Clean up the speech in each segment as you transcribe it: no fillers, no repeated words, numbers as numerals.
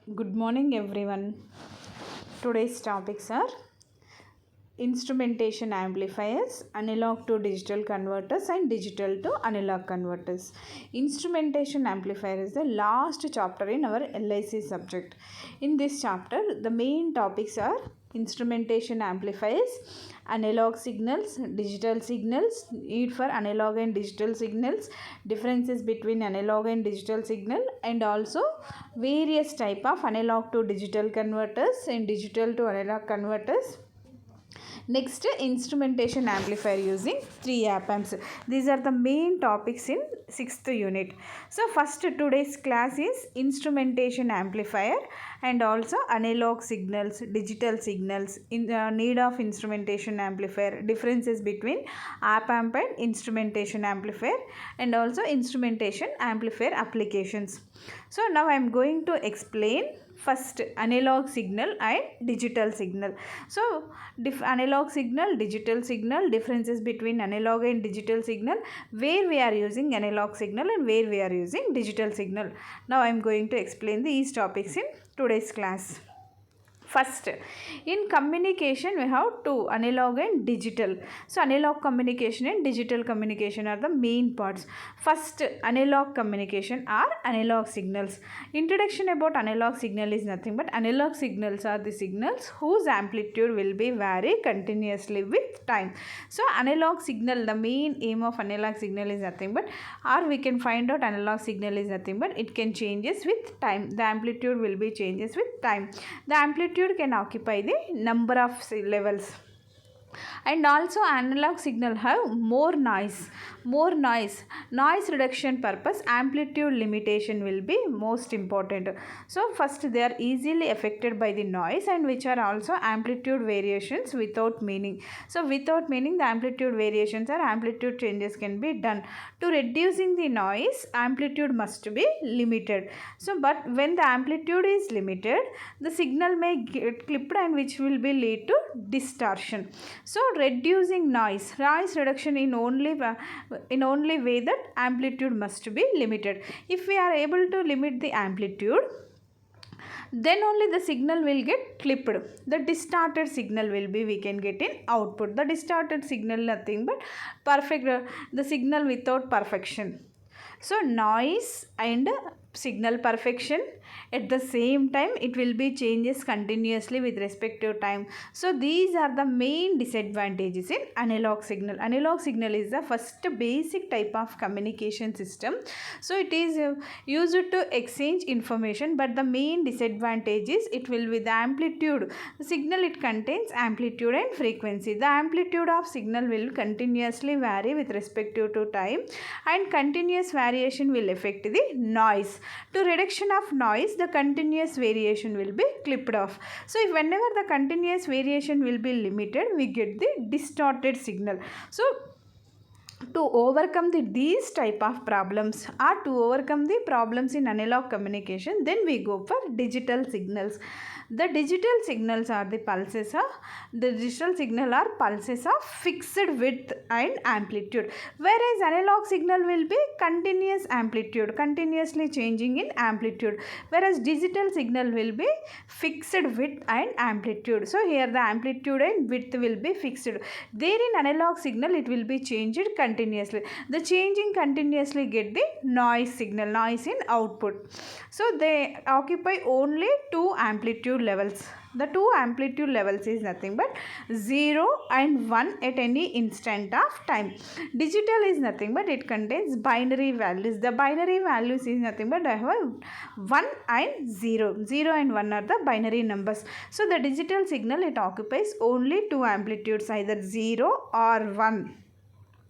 Good morning, everyone. Today's topics are instrumentation amplifiers, analog to digital converters, and digital to analog converters. Instrumentation amplifier is the last chapter in our LIC subject. In this chapter, the main topics are instrumentation amplifiers, analog signals, digital signals, need for analog and digital signals, differences between analog and digital signal, and also various type of analog to digital converters and digital to analog converters. Next, instrumentation amplifier using 3 op amps. These are the main topics in 6th unit. So first, today's class is instrumentation amplifier and also analog signals, digital signals, in need of instrumentation amplifier, differences between op amp and instrumentation amplifier, and also instrumentation amplifier applications. So now I am going to explain first analog signal and digital signal. So analog signal, digital signal, differences between analog and digital signal, where we are using analog signal and where we are using digital signal. Now I am going to explain these topics in today's class. First, in communication we have two, analog and digital. So analog communication and digital communication are the main parts. First, analog communication are analog signals. Introduction about analog signal is nothing but analog signals are the signals whose amplitude will be vary continuously with time. So analog signal, the main aim of analog signal is nothing but, or we can find out analog signal is nothing but it can changes with time. The amplitude will be changes with time. The amplitude can occupy the number of levels, and also analog signal have more noise reduction purpose, amplitude limitation will be most important. So first, they are easily affected by the noise, and which are also amplitude variations without meaning. So without meaning, the amplitude variations or amplitude changes can be done. To reducing the noise, amplitude must be limited. So but when the amplitude is limited, the signal may get clipped, and which will be lead to distortion. So reducing noise reduction in only way that amplitude must be limited. If we are able to limit the amplitude, then only the signal will get clipped. The distorted signal will be we can get in output. The distorted signal nothing but perfect, the signal without perfection. So noise and signal perfection, at the same time it will be changes continuously with respect to time. So these are the main disadvantages in analog signal. Analog signal is the first basic type of communication system. So it is used to exchange information, but the main disadvantage is it will with the amplitude. The signal, it contains amplitude and frequency. The amplitude of signal will continuously vary with respect to time, and continuous variation will affect the noise. To reduction of noise, the continuous variation will be clipped off. So if whenever the continuous variation will be limited, we get the distorted signal. So to overcome these type of problems, or to overcome the problems in analog communication, then we go for digital signals. The digital signals are the pulses of, the digital signal are pulses of fixed width and amplitude, whereas analog signal will be continuous amplitude, continuously changing in amplitude, whereas digital signal will be fixed width and amplitude. So here the amplitude and width will be fixed. There in analog signal it will be changed continuously. The changing continuously get the noise signal, noise in output. So they occupy only two amplitude levels. The two amplitude levels is nothing but 0 and 1 at any instant of time. Digital is nothing but it contains binary values. The binary values is nothing but I have 1 and 0. 0 and 1 are the binary numbers. So the digital signal, it occupies only two amplitudes, either 0 or 1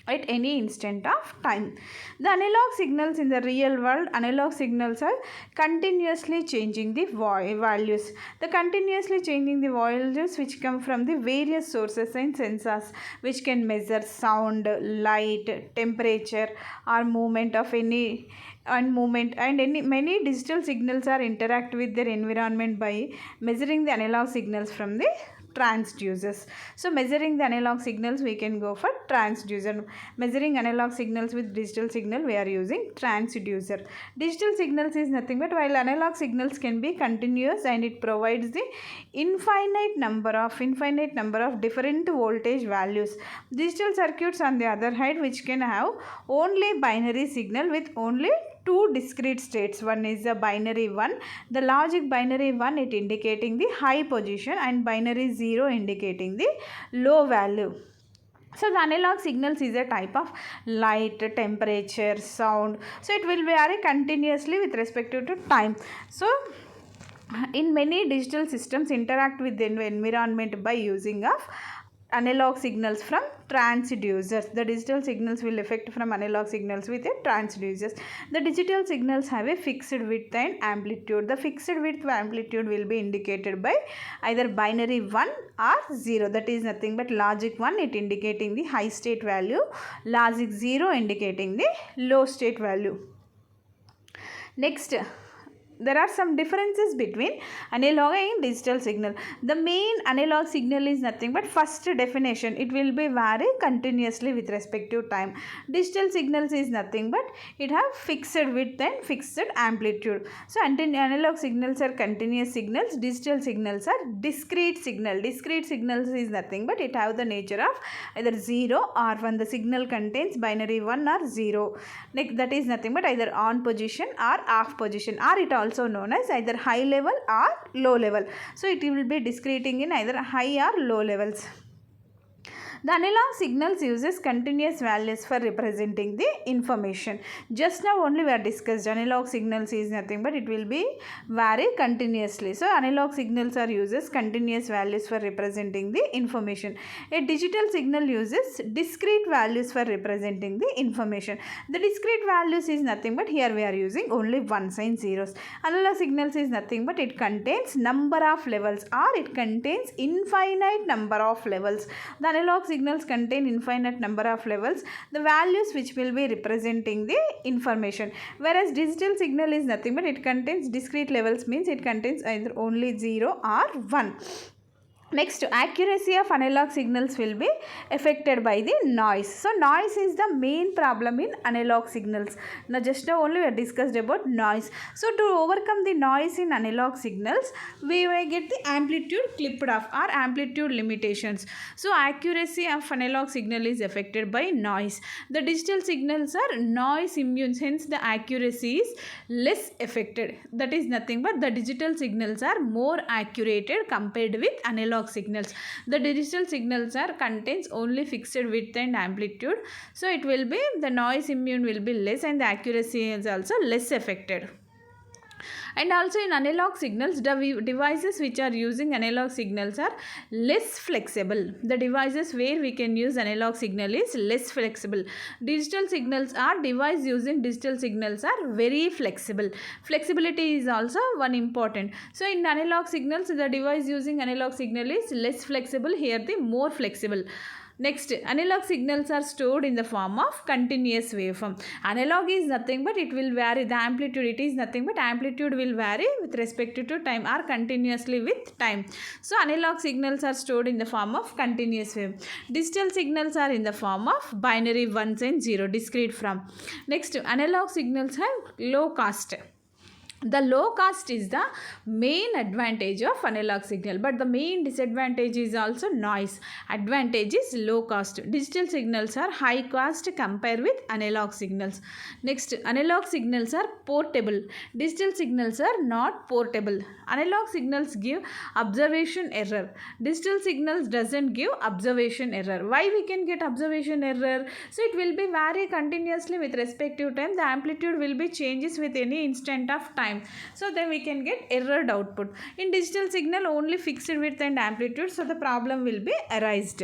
at any instant of time. The analog signals in the real world, analog signals are continuously changing the values. The continuously changing the values which come from the various sources and sensors, which can measure sound, light, temperature, or movement of any and movement, and many digital signals are interact with their environment by measuring the analog signals from the transducers. So measuring the analog signals, we can go for transducer. Measuring analog signals with digital signal, we are using transducer. Digital signals is nothing but while analog signals can be continuous and it provides the infinite number of different voltage values. Digital circuits on the other hand, which can have only binary signal with only two discrete states. One is the binary 1, the logic binary 1, it indicating the high position, and binary 0 indicating the low value. So the analog signals is a type of light, temperature, sound. So it will vary continuously with respect to time. So in many digital systems interact with the environment by using of analog signals from transducers. The digital signals will affect from analog signals with a transducers. The digital signals have a fixed width and amplitude. The fixed width amplitude will be indicated by either binary 1 or 0. That is nothing but logic 1, it indicating the high state value, logic 0 indicating the low state value. Next, there are some differences between analog and digital signal. The main analog signal is nothing but first definition, it will be vary continuously with respect to time. Digital signals is nothing but it have fixed width and fixed amplitude. So analog signals are continuous signals, digital signals are discrete signal. Discrete signals is nothing but it have the nature of either 0 or 1. The signal contains binary 1 or 0. Like that is nothing but either on position or off position, or it also known as either high level or low level. So it will be discreting in either high or low levels. The analog signals uses continuous values for representing the information. Just now only we are discussed analog signals is nothing but it will be vary continuously. So analog signals are uses continuous values for representing the information. A digital signal uses discrete values for representing the information. The discrete values is nothing but here we are using only ones and zeros. Analog signals is nothing but it contains number of levels or it contains infinite number of levels. The analog signals contain infinite number of levels, the values which will be representing the information, whereas digital signal is nothing but it contains discrete levels, means it contains either only 0 or 1. Next, accuracy of analog signals will be affected by the noise. So noise is the main problem in analog signals. Now just now only we have discussed about noise. So to overcome the noise in analog signals, we will get the amplitude clipped off or amplitude limitations. So accuracy of analog signal is affected by noise. The digital signals are noise immune, hence the accuracy is less affected. That is nothing but the digital signals are more accurate compared with analog signals. The digital signals are contains only fixed width and amplitude, so it will be the noise immune will be less and the accuracy is also less affected. And also in analog signals, the devices which are using analog signals are less flexible. The devices where we can use analog signal is less flexible. Digital signals are device using digital signals are very flexible. Flexibility is also one important. So in analog signals, the device using analog signal is less flexible, here the more flexible. Next, analog signals are stored in the form of continuous waveform. Analog is nothing but it will vary, the amplitude it is nothing but amplitude will vary with respect to time or continuously with time. So analog signals are stored in the form of continuous wave. Digital signals are in the form of binary 1s and 0, discrete from. Next, analog signals have low cost. The low cost is the main advantage of analog signal, but the main disadvantage is also noise. Advantage is low cost. Digital signals are high cost compared with analog signals. Next, analog signals are portable. Digital signals are not portable. Analog signals give observation error. Digital signals doesn't give observation error. Why we can get observation error? So it will be vary continuously with respect to time. The amplitude will be changes with any instant of time. So then we can get errored output. In digital signal only fixed width and amplitude, so the problem will be arised.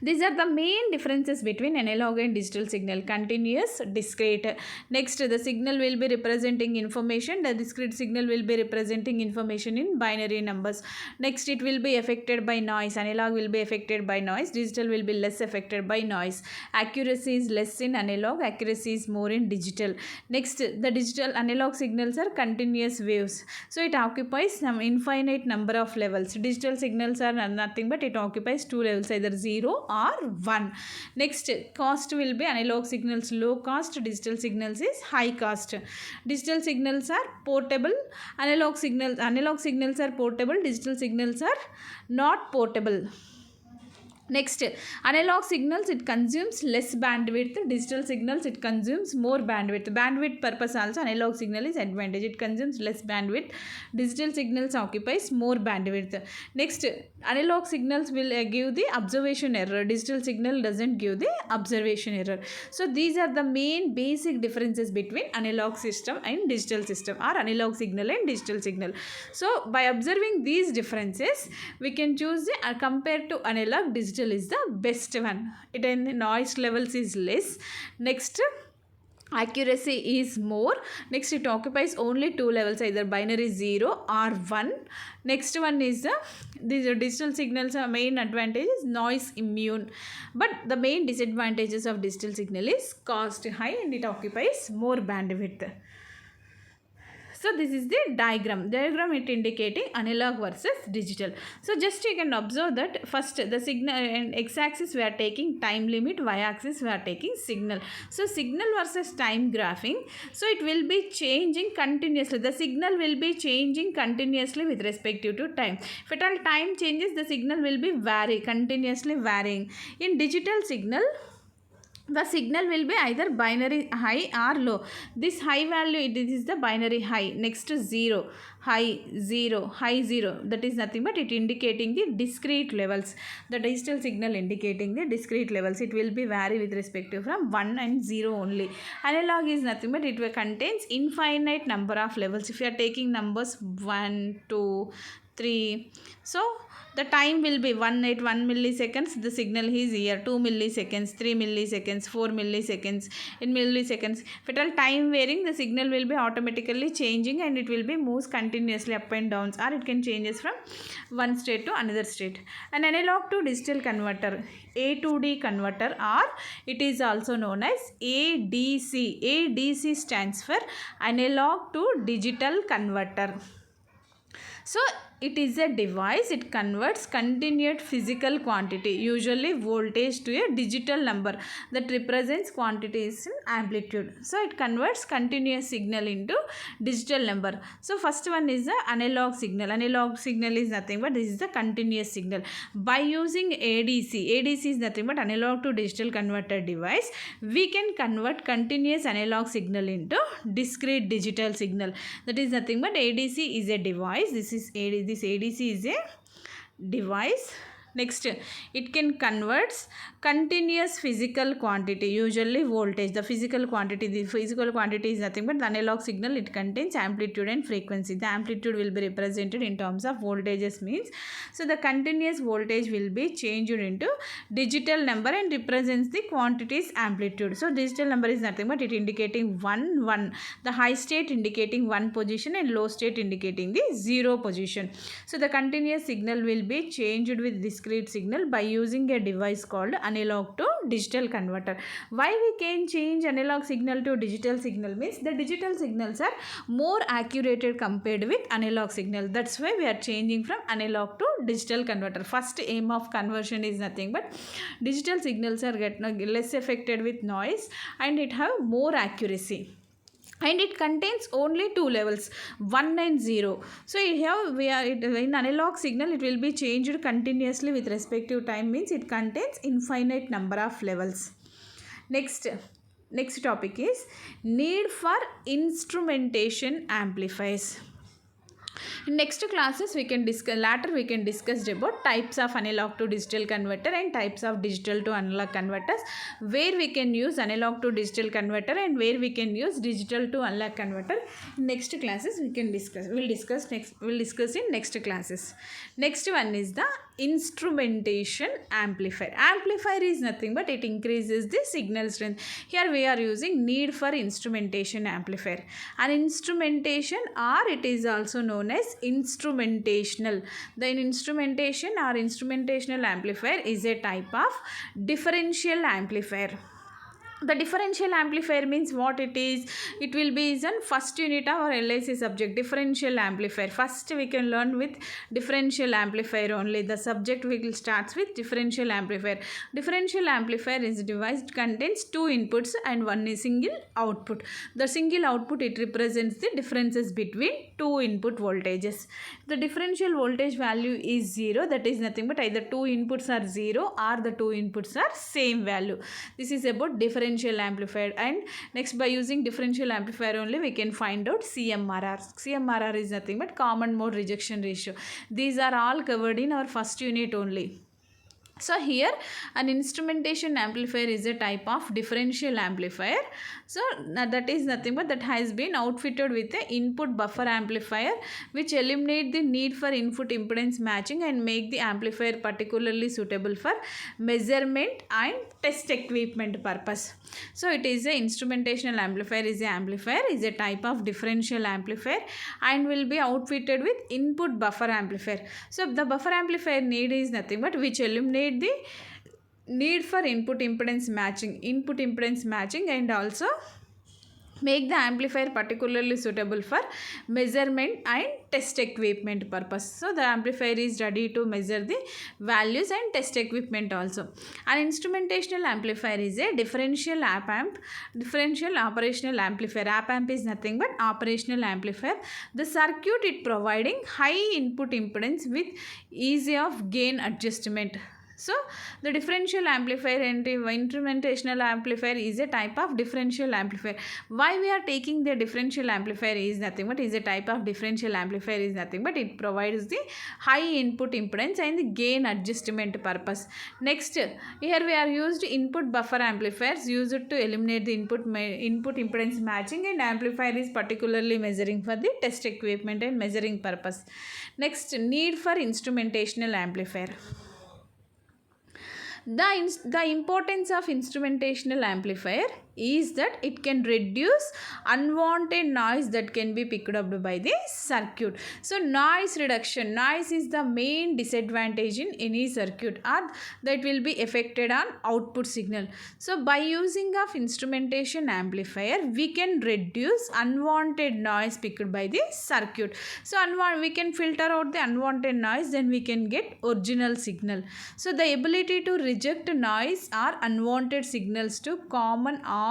These are the main differences between analog and digital signal: continuous, discrete. Next, the signal will be representing information, the discrete signal will be representing information in binary numbers. Next, it will be affected by noise. Analog will be affected by noise, digital will be less affected by noise. Accuracy is less in analog, accuracy is more in digital. Next, the digital analog signals are continuous waves, so it occupies some infinite number of levels. Digital signals are nothing but it occupies two levels, either 0 or 1. Next, cost will be analog signals low cost, digital signals is high cost. Digital signals are portable, analog signals are portable, digital signals are not portable. Next, analog signals it consumes less bandwidth, digital signals it consumes more bandwidth. Bandwidth purpose also analog signal is advantage, it consumes less bandwidth, digital signals occupies more bandwidth. Next, analog signals will give the observation error, digital signal doesn't give the observation error. So these are the main basic differences between analog system and digital system, or analog signal and digital signal. So by observing these differences, we can choose the compared to analog, digital is the best one. It in noise levels is less. Next, accuracy is more. Next, it occupies only two levels, either binary 0 or 1. Next one is these digital signals are main advantage is noise immune, but the main disadvantages of digital signal is cost high and it occupies more bandwidth. So this is the diagram it indicating analog versus digital. So just you can observe that first the signal and x-axis we are taking time limit, y-axis we are taking signal. So signal versus time graphing, so it will be changing continuously, the signal will be changing continuously with respect to time. If at all time changes, the signal will be continuously varying. In digital signal, the signal will be either binary high or low. This high value, this is the binary high. Next, 0, high, 0, high, 0. That is nothing but it indicating the discrete levels. The digital signal indicating the discrete levels. It will be vary with respect to from 1 and 0 only. Analog is nothing but it contains infinite number of levels. If you are taking numbers 1, 2, 3, so the time will be 1 at 1 milliseconds, the signal is here, 2 milliseconds, 3 milliseconds, 4 milliseconds, in milliseconds. If at all time varying, the signal will be automatically changing and it will be moves continuously up and downs, or it can changes from one state to another state. An analog to digital converter, A to D converter, or it is also known as ADC. ADC stands for analog to digital converter. So it is a device, it converts continued physical quantity, usually voltage, to a digital number that represents quantities in amplitude. So it converts continuous signal into digital number. So first one is the analog signal. Analog signal is nothing but this is the continuous signal. By using ADC, ADC is nothing but analog to digital converter device, we can convert continuous analog signal into discrete digital signal. That is nothing but ADC is a device. This ADC is a device. Next, it can converts continuous physical quantity, usually voltage. The physical quantity is nothing but the analog signal. It contains amplitude and frequency. The amplitude will be represented in terms of voltages means. So the continuous voltage will be changed into digital number and represents the quantity's amplitude. So digital number is nothing but it indicating 1, 1. The high state indicating 1 position and low state indicating the 0 position. So the continuous signal will be changed with discrete signal by using a device called analog to digital converter. Why we can change analog signal to digital signal means the digital signals are more accurate compared with analog signal. That's why we are changing from analog to digital converter. First aim of conversion is nothing but digital signals are less affected with noise and it have more accuracy. And it contains only two levels, 1 and 0. So in analog signal it will be changed continuously with respect to time, means it contains infinite number of levels. Next topic is need for instrumentation amplifiers. In next classes we can discuss about types of analog to digital converter and types of digital to analog converters, where we can use analog to digital converter and where we can use digital to analog converter. In next classes we'll discuss in next classes. Next one is the instrumentation amplifier. Amplifier is nothing but it increases the signal strength. Here we are using need for instrumentation amplifier. An instrumentation, or it is also known as instrumentational. The instrumentation or instrumentational amplifier is a type of differential amplifier. The differential amplifier means what it is. It will be is an first unit of our LIC subject, differential amplifier. First we can learn with differential amplifier only. The subject will starts with differential amplifier. Differential amplifier is a device contains two inputs and one is single output. The single output, it represents the differences between two input voltages. The differential voltage value is 0, that is nothing but either two inputs are 0 or the two inputs are same value. This is about differential amplifier. And next, by using differential amplifier only we can find out CMRR. CMRR is nothing but common mode rejection ratio. These are all covered in our first unit only. So here an instrumentation amplifier is a type of differential amplifier. So that is nothing but that has been outfitted with a input buffer amplifier which eliminate the need for input impedance matching and make the amplifier particularly suitable for measurement and test equipment purpose. So it is a instrumentational amplifier is a type of differential amplifier and will be outfitted with input buffer amplifier. So the buffer amplifier need is nothing but which eliminate the need for input impedance matching and also make the amplifier particularly suitable for measurement and test equipment purpose. So the amplifier is ready to measure the values and test equipment also. An instrumentational amplifier is a differential operational amplifier. Op-amp is nothing but operational amplifier. The circuit it providing high input impedance with ease of gain adjustment. So the differential amplifier and instrumentational amplifier is a type of differential amplifier. Why we are taking the differential amplifier is nothing but is a type of differential amplifier is nothing but it provides the high input impedance and the gain adjustment purpose. Next, here we are used input buffer amplifiers used to eliminate the input impedance matching, and amplifier is particularly measuring for the test equipment and measuring purpose. Next, need for instrumentational amplifier. The importance of instrumentational amplifier is that it can reduce unwanted noise that can be picked up by the circuit. So noise reduction, noise is the main disadvantage in any circuit or that will be affected on output signal. So by using of instrumentation amplifier we can reduce unwanted noise picked by the circuit. So we can filter out the unwanted noise, then we can get original signal. So the ability to reject noise or unwanted signals to common all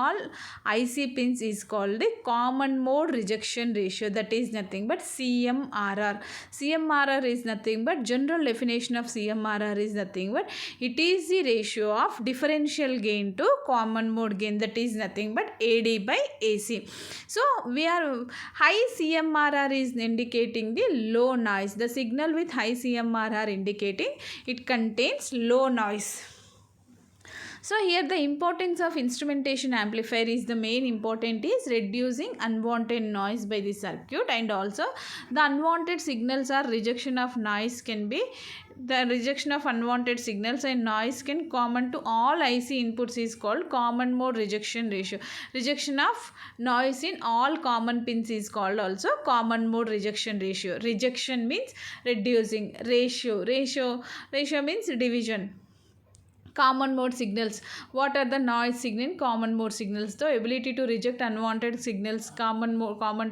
IC pins is called the common mode rejection ratio. That is nothing but CMRR. CMRR is nothing but general definition of CMRR is nothing but it is the ratio of differential gain to common mode gain. That is nothing but AD by AC. So we are high CMRR is indicating the low noise. The signal with high CMRR indicating it contains low noise. So here the importance of instrumentation amplifier is the main important is reducing unwanted noise by the circuit, and also the unwanted signals or rejection of noise can be the rejection of unwanted signals and noise can common to all IC inputs is called common mode rejection ratio. Rejection of noise in all common pins is called also common mode rejection ratio. Rejection means reducing, ratio means division. Common mode signals. What are the noise signal? Common mode signals. The ability to reject unwanted signals common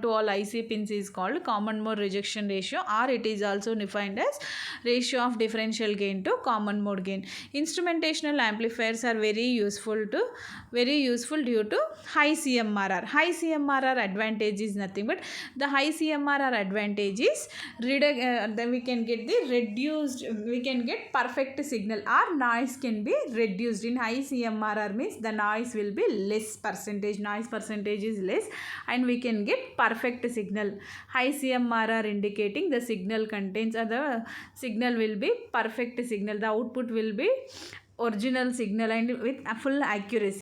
to all IC pins is called common mode rejection ratio, or it is also defined as ratio of differential gain to common mode gain. Instrumentational amplifiers are very useful due to high CMRR. High CMRR advantage is nothing but the high CMRR advantage is then we can get perfect signal, or noise can be reduced. In high CMRR means the noise will be less percentage. Noise percentage is less and we can get perfect signal. High CMRR indicating the signal contains the signal will be perfect signal. The output will be original signal and with full accuracy.